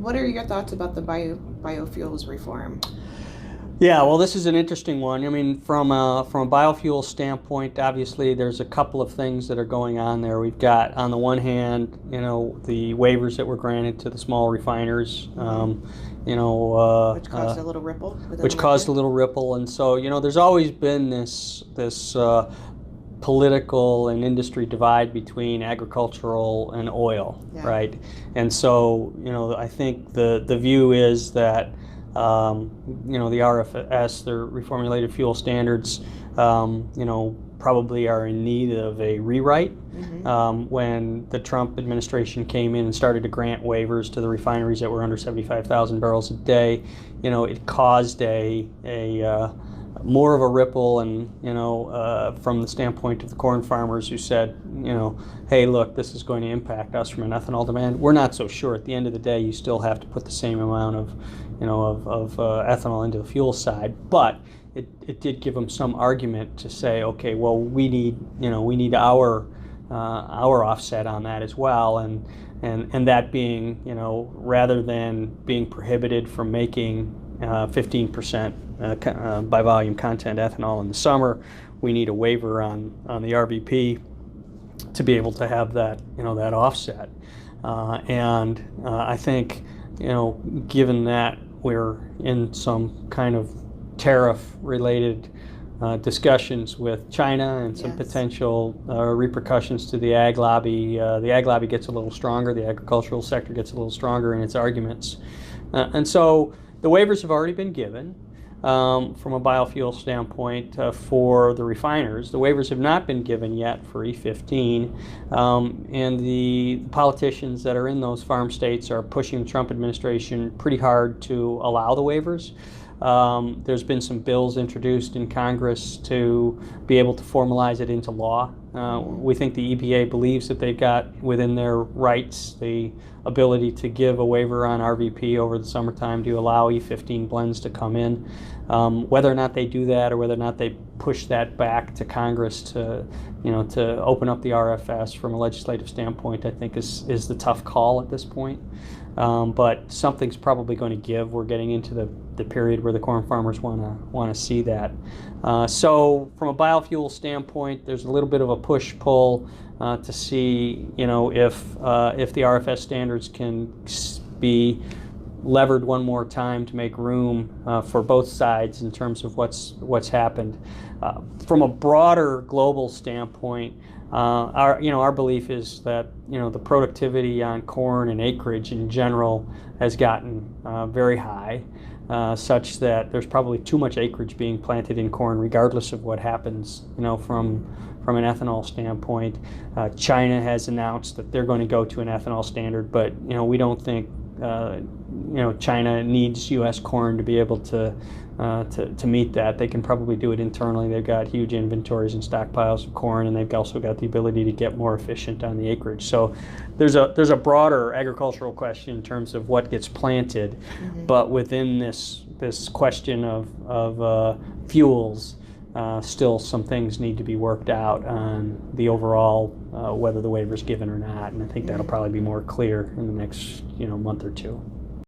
what are your thoughts about the biofuels reform? Yeah, well, this is an interesting one. I mean, from a biofuel standpoint, obviously there's a couple of things that are going on there. We've got, on the one hand, the waivers that were granted to the small refiners, Which caused a little ripple. Which caused a little ripple, and so there's always been this political and industry divide between agricultural and oil, right? And so I think the view is that the RFS, the reformulated fuel standards, probably are in need of a rewrite. When the Trump administration came in and started to grant waivers to the refineries that were under 75,000 barrels a day, it caused a more of a ripple, and from the standpoint of the corn farmers who said, hey, look, this is going to impact us from an ethanol demand. We're not so sure. At the end of the day, you still have to put the same amount of ethanol into the fuel side, but it did give them some argument to say, okay, well, we need our offset on that as well, and that being, rather than being prohibited from making 15% by volume content ethanol in the summer, we need a waiver on the RVP to be able to have that that offset. And I think given that we're in some kind of tariff-related discussions with China and some potential repercussions to the ag lobby. The ag lobby gets a little stronger. The agricultural sector gets a little stronger in its arguments. And so the waivers have already been given from a biofuel standpoint for the refiners. The waivers have not been given yet for E15. And the politicians that are in those farm states are pushing the Trump administration pretty hard to allow the waivers. There's been some bills introduced in Congress to be able to formalize it into law. We think the EPA believes that they've got within their rights the ability to give a waiver on RVP over the summertime to allow E15 blends to come in. Whether or not they do that, or whether or not they push that back to Congress to open up the RFS from a legislative standpoint, I think is the tough call at this point. But something's probably going to give. We're getting into the period where the corn farmers want to see that. So from a biofuel standpoint, there's a little bit of a push-pull to see if the RFS standards can be levered one more time to make room for both sides in terms of what's happened. From a broader global standpoint, our belief is that the productivity on corn and acreage in general has gotten very high, such that there's probably too much acreage being planted in corn, regardless of what happens, from an ethanol standpoint. China has announced that they're going to go to an ethanol standard, but we don't think China needs U.S. corn to be able to meet that. They can probably do it internally. They've got huge inventories and stockpiles of corn, and they've also got the ability to get more efficient on the acreage. So there's a broader agricultural question in terms of what gets planted, but within this question of fuels, still some things need to be worked out on the overall whether the waiver's given or not, and I think that'll probably be more clear in the next month or two.